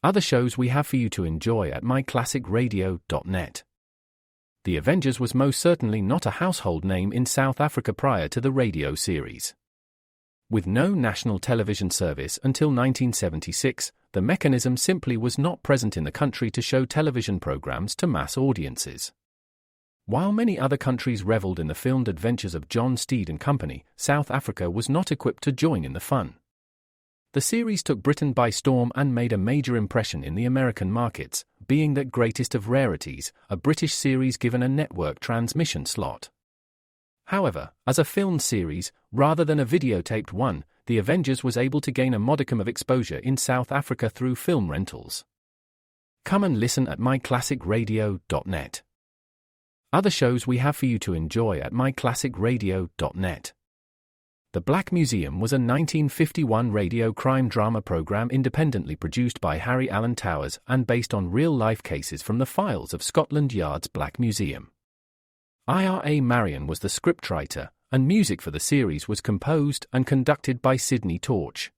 Other shows we have for you to enjoy at myclassicradio.net. The Avengers was most certainly not a household name in South Africa prior to the radio series. With no national television service until 1976, the mechanism simply was not present in the country to show television programs to mass audiences. While many other countries reveled in the filmed adventures of John Steed and company, South Africa was not equipped to join in the fun. The series took Britain by storm and made a major impression in the American markets, being that greatest of rarities, a British series given a network transmission slot. However, as a filmed series, rather than a videotaped one, The Avengers was able to gain a modicum of exposure in South Africa through film rentals. Come and listen at myclassicradio.net. Other shows we have for you to enjoy at myclassicradio.net. The Black Museum was a 1951 radio crime drama program independently produced by Harry Alan Towers and based on real-life cases from the files of Scotland Yard's Black Museum. Ira Marion was the scriptwriter, and music for the series was composed and conducted by Sidney Torch.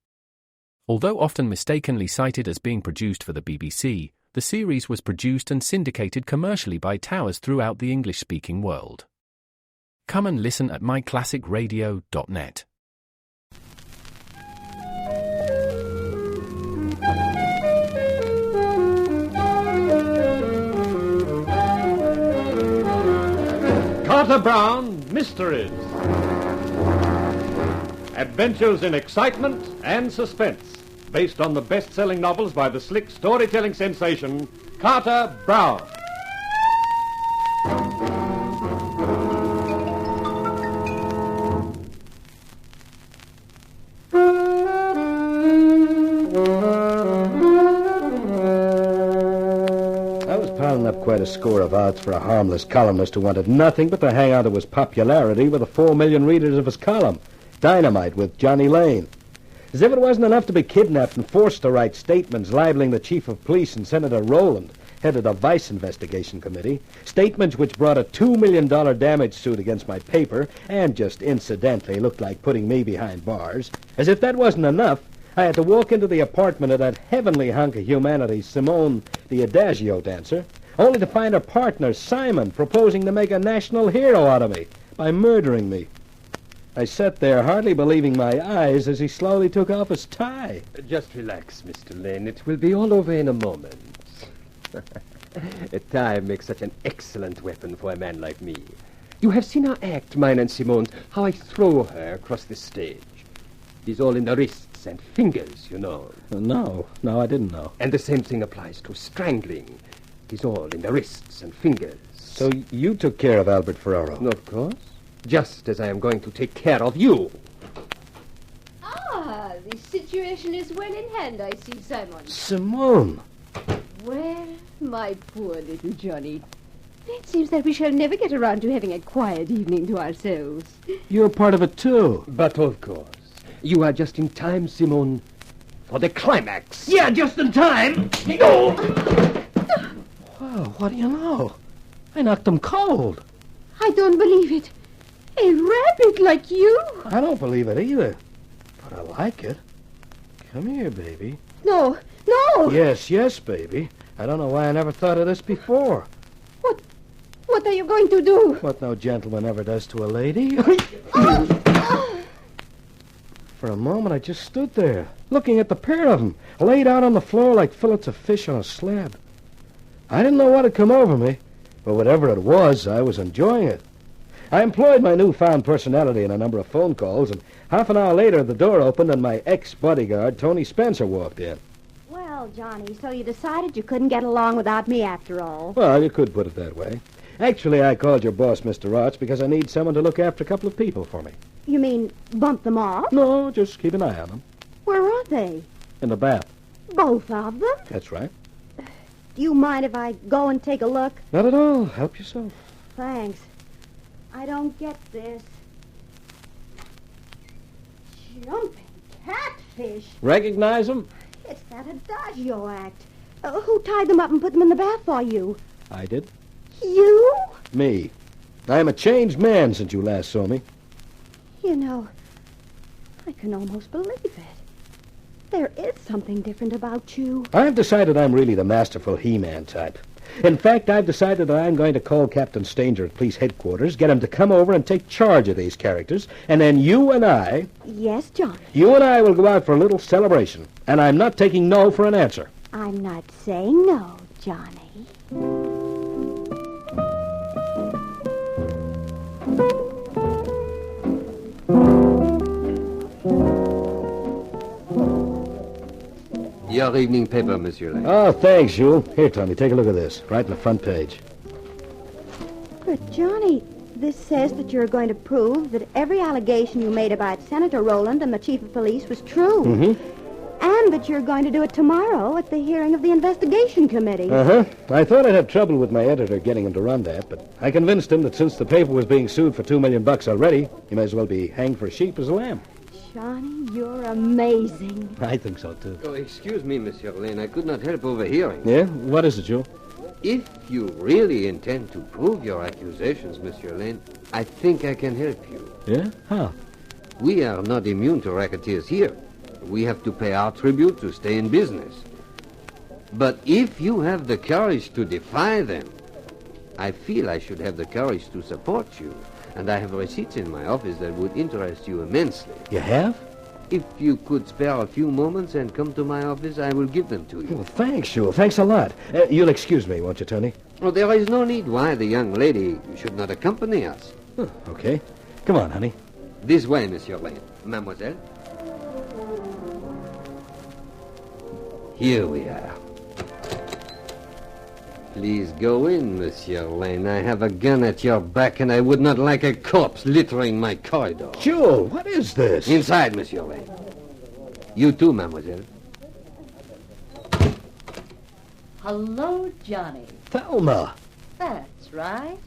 Although often mistakenly cited as being produced for the BBC, the series was produced and syndicated commercially by Towers throughout the English-speaking world. Come and listen at myclassicradio.net. Carter Brown Mysteries. Adventures in excitement and suspense, based on the best-selling novels by the slick storytelling sensation, Carter Brown. Up quite a score of odds for a harmless columnist who wanted nothing but to hang on to his popularity with the 4 million readers of his column, Dynamite with Johnny Lane. As if it wasn't enough to be kidnapped and forced to write statements libeling the chief of police and Senator Rowland, head of the Vice Investigation Committee, statements which brought a $2 million damage suit against my paper and just incidentally looked like putting me behind bars. As if that wasn't enough, I had to walk into the apartment of that heavenly hunk of humanity, Simone, the Adagio dancer, only to find her partner, Simon, proposing to make a national hero out of me by murdering me. I sat there, hardly believing my eyes, as he slowly took off his tie. Just relax, Mr. Lane. It will be all over in a moment. A tie makes such an excellent weapon for a man like me. You have seen her act, mine and Simone's, how I throw her across the stage. It is all in the wrists and fingers, you know. No, I didn't know. And the same thing applies to strangling. It is all in the wrists and fingers. So you took care of Albert Ferraro? Of course. Just as I am going to take care of you. Ah, the situation is well in hand, I see, Simon. Simone! Well, my poor little Johnny, it seems that we shall never get around to having a quiet evening to ourselves. You're part of it, too. But of course. You are just in time, Simone, for the climax. Yeah, just in time. Oh! Wow, what do you know? I knocked him cold. I don't believe it. A rabbit like you. I don't believe it either. But I like it. Come here, baby. No. Yes, baby. I don't know why I never thought of this before. What are you going to do? What no gentleman ever does to a lady. For a moment, I just stood there, looking at the pair of them, laid out on the floor like fillets of fish on a slab. I didn't know what had come over me, but whatever it was, I was enjoying it. I employed my newfound personality in a number of phone calls, and half an hour later, the door opened and my ex-bodyguard, Tony Spencer, walked in. Well, Johnny, so you decided you couldn't get along without me after all. Well, you could put it that way. Actually, I called your boss, Mr. Rotz, because I need someone to look after a couple of people for me. You mean bump them off? No, just keep an eye on them. Where are they? In the bath. Both of them? That's right. Do you mind if I go and take a look? Not at all. Help yourself. Thanks. I don't get this. Jumping catfish. Recognize them? It's that Adagio act. Who tied them up and put them in the bath for you? I did. You? Me. I am a changed man since you last saw me. You know, I can almost believe it. There is something different about you. I've decided I'm really the masterful He-Man type. In fact, I've decided that I'm going to call Captain Stanger at police headquarters, get him to come over and take charge of these characters, and then you and I Yes, Johnny. will go out for a little celebration. And I'm not taking no for an answer. I'm not saying no, Johnny. Your evening paper, Monsieur Lane. Oh, thanks, Jules. Here, Tony, take a look at this. Right in the front page. But, Johnny, this says that you're going to prove that every allegation you made about Senator Rowland and the chief of police was true. Mm-hmm. And that you're going to do it tomorrow at the hearing of the investigation committee. Uh-huh. I thought I'd have trouble with my editor getting him to run that, but I convinced him that since the paper was being sued for $2 million already, he may as well be hanged for a sheep as a lamb. Johnny, you're amazing. I think so, too. Oh, excuse me, Monsieur Lane. I could not help overhearing. Yeah? What is it, Jules? If you really intend to prove your accusations, Monsieur Lane, I think I can help you. Yeah? How? We are not immune to racketeers here. We have to pay our tribute to stay in business. But if you have the courage to defy them, I feel I should have the courage to support you. And I have receipts in my office that would interest you immensely. You have? If you could spare a few moments and come to my office, I will give them to you. Well, thanks, Jules. Thanks a lot. You'll excuse me, won't you, Tony? Oh, there is no need why the young lady should not accompany us. Huh, okay. Come on, honey. This way, Monsieur Lane. Mademoiselle. Here we are. Please go in, Monsieur Lane. I have a gun at your back, and I would not like a corpse littering my corridor. Jules, what is this? Inside, Monsieur Lane. You too, mademoiselle. Hello, Johnny. Thelma. That's right.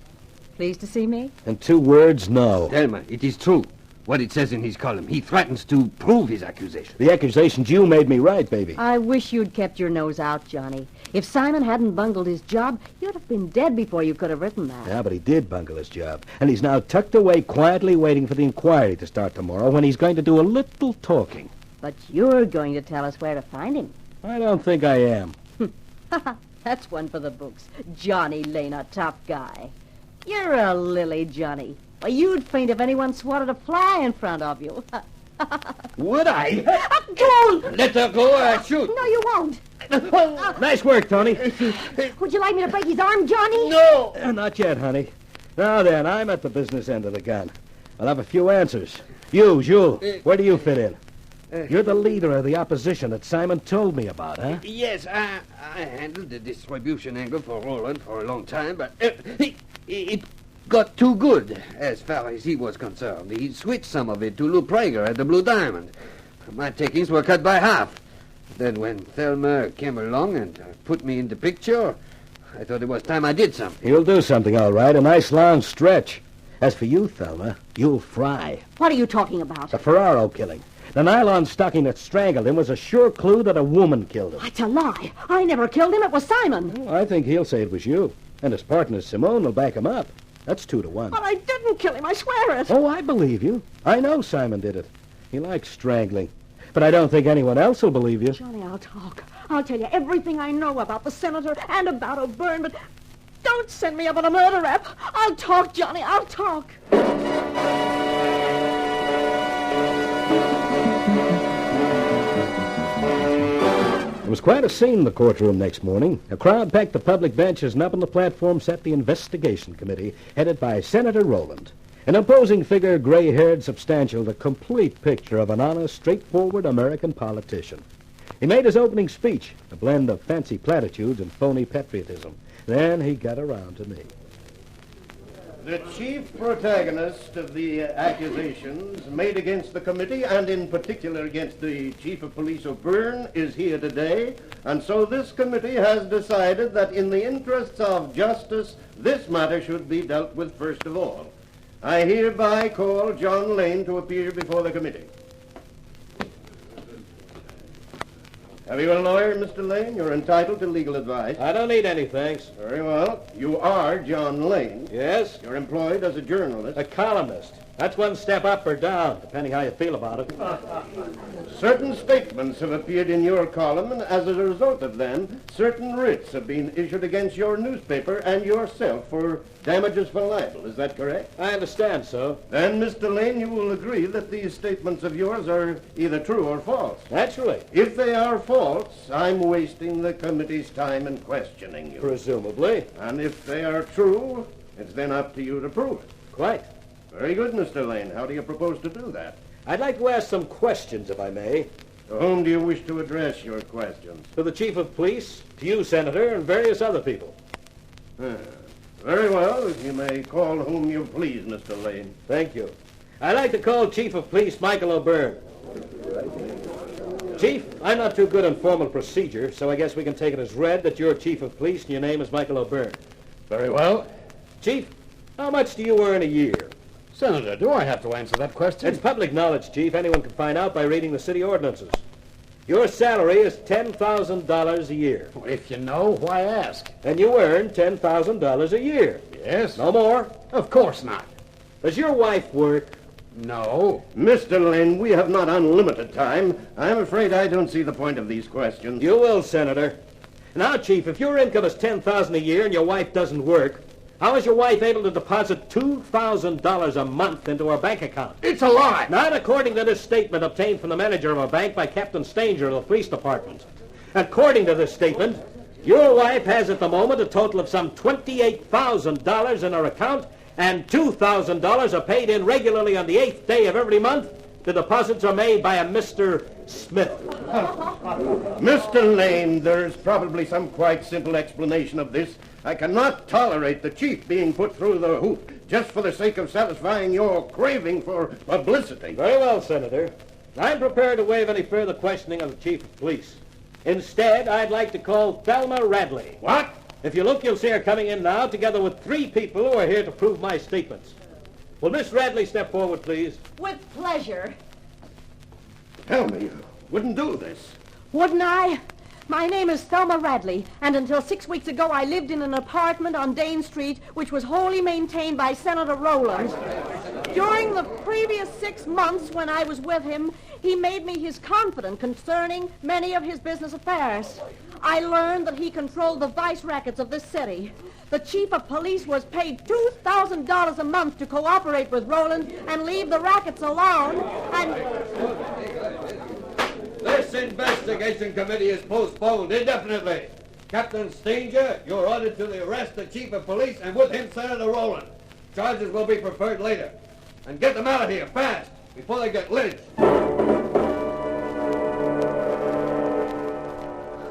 Pleased to see me? In 2 words, no. Thelma, it is true. What it says in his column. He threatens to prove his accusation. The accusations you made me right, baby. I wish you'd kept your nose out, Johnny. If Simon hadn't bungled his job, you'd have been dead before you could have written that. Yeah, but he did bungle his job. And he's now tucked away quietly waiting for the inquiry to start tomorrow when he's going to do a little talking. But you're going to tell us where to find him. I don't think I am. That's one for the books. Johnny Lane, a top guy. You're a lily, Johnny. Why, you'd faint if anyone swatted a fly in front of you. Would I? Come on! Let her go, shoot. No, you won't. Nice work, Tony. Would you like me to break his arm, Johnny? No! Not yet, honey. Now then, I'm at the business end of the gun. I'll have a few answers. You, Jules, where do you fit in? You're the leader of the opposition that Simon told me about, huh? Yes, I handled the distribution angle for Roland for a long time, but it got too good as far as he was concerned. He switched some of it to Lou Prager at the Blue Diamond. My takings were cut by half. Then when Thelma came along and put me in the picture, I thought it was time I did something. You'll do something, all right. A nice long stretch. As for you, Thelma, you'll fry. What are you talking about? The Ferraro killing. The nylon stocking that strangled him was a sure clue that a woman killed him. That's a lie. I never killed him. It was Simon. Well, I think he'll say it was you. And his partner, Simone, will back him up. That's 2 to 1. But I didn't kill him. I swear it. Oh, I believe you. I know Simon did it. He likes strangling. But I don't think anyone else will believe you. Johnny, I'll talk. I'll tell you everything I know about the senator and about O'Byrne, but don't send me up on a murder rap. I'll talk, Johnny. I'll talk. It was quite a scene in the courtroom next morning. A crowd packed the public benches, and up on the platform sat the investigation committee, headed by Senator Rowland. An imposing figure, gray-haired, substantial, the complete picture of an honest, straightforward American politician. He made his opening speech, a blend of fancy platitudes and phony patriotism. Then he got around to me. The chief protagonist of the accusations made against the committee, and in particular against the chief of police O'Byrne, is here today, and so this committee has decided that in the interests of justice, this matter should be dealt with first of all. I hereby call John Lane to appear before the committee. Have you a lawyer, Mr. Lane? You're entitled to legal advice. I don't need any, thanks. Very well. You are John Lane. Yes? You're employed as a journalist. A columnist. That's one step up or down, depending how you feel about it. Certain statements have appeared in your column, and as a result of them, certain writs have been issued against your newspaper and yourself for damages for libel. Is that correct? I understand so. Then, Mr. Lane, you will agree that these statements of yours are either true or false. Naturally. If they are false, I'm wasting the committee's time in questioning you. Presumably. And if they are true, it's then up to you to prove it. Quite. Very good, Mr. Lane. How do you propose to do that? I'd like to ask some questions, if I may. To whom do you wish to address your questions? To the chief of police, to you, Senator, and various other people. Very well. You may call whom you please, Mr. Lane. Thank you. I'd like to call Chief of Police Michael O'Byrne. Chief, I'm not too good on formal procedure, so I guess we can take it as read that you're Chief of Police and your name is Michael O'Byrne. Very well. Chief, how much do you earn a year? Senator, do I have to answer that question? It's public knowledge, Chief. Anyone can find out by reading the city ordinances. Your salary is $10,000 a year. If you know, why ask? And you earn $10,000 a year. Yes? No more? Of course not. Does your wife work? No. Mr. Lane, we have not unlimited time. I'm afraid I don't see the point of these questions. You will, Senator. Now, Chief, if your income is $10,000 a year and your wife doesn't work, how is your wife able to deposit $2,000 a month into her bank account? It's a lie. Not according to this statement obtained from the manager of a bank by Captain Stanger of the police department. According to this statement, your wife has at the moment a total of some $28,000 in her account, and $2,000 are paid in regularly on the 8th day of every month. The deposits are made by a Mr. Smith. Mr. Lane, there's probably some quite simple explanation of this. I cannot tolerate the chief being put through the hoop just for the sake of satisfying your craving for publicity. Very well, Senator. I'm prepared to waive any further questioning of the chief of police. Instead, I'd like to call Thelma Radley. What? If you look, you'll see her coming in now, together with 3 people who are here to prove my statements. Will Miss Radley step forward, please? With pleasure. Tell me, you wouldn't do this. Wouldn't I? My name is Thelma Radley, and until 6 weeks ago I lived in an apartment on Dane Street, which was wholly maintained by Senator Rowland. During the previous 6 months when I was with him, he made me his confidant concerning many of his business affairs. I learned that he controlled the vice rackets of this city. The chief of police was paid $2,000 a month to cooperate with Rowland and leave the rackets alone, and... This investigation committee is postponed indefinitely. Captain Stanger, you're ordered to arrest the chief of police and with him Senator Rowland. Charges will be preferred later. And get them out of here fast before they get lynched.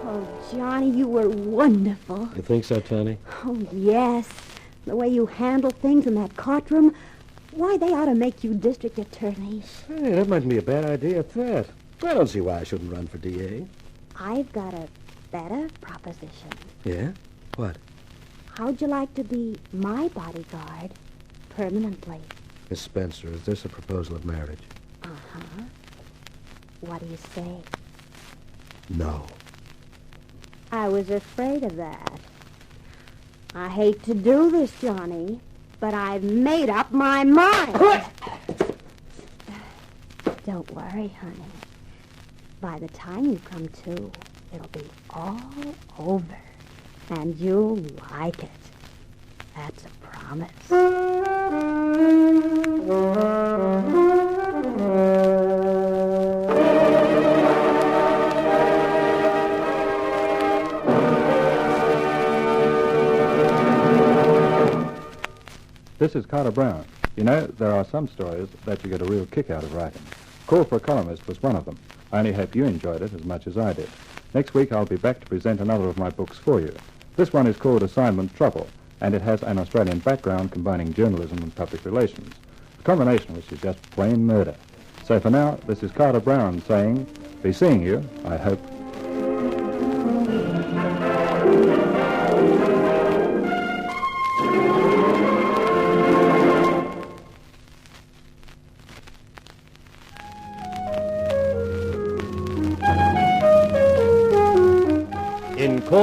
Oh, Johnny, you were wonderful. You think so, Tony? Oh, yes. The way you handle things in that courtroom. Why, they ought to make you district attorney. Hey, that mightn't be a bad idea at that. I don't see why I shouldn't run for DA. I've got a better proposition. Yeah? What? How'd you like to be my bodyguard permanently? Miss Spencer, is this a proposal of marriage? Uh-huh. What do you say? No. I was afraid of that. I hate to do this, Johnny, but I've made up my mind. Don't worry, honey. By the time you come to, it'll be all over, and you'll like it. That's a promise. This is Carter Brown. You know, there are some stories that you get a real kick out of writing. Call for a Columnist was one of them. I only hope you enjoyed it as much as I did. Next week I'll be back to present another of my books for you. This one is called Assignment Trouble, and it has an Australian background combining journalism and public relations. The combination which is just plain murder. So for now, this is Carter Brown saying, be seeing you, I hope.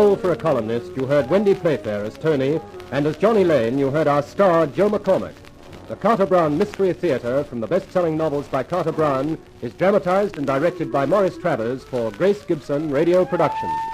role for a columnist, you heard Wendy Playfair as Tony, and as Johnny Lane, you heard our star, Joe McCormick. The Carter Brown Mystery Theater, from the best-selling novels by Carter Brown, is dramatized and directed by Maurice Travers for Grace Gibson Radio Production.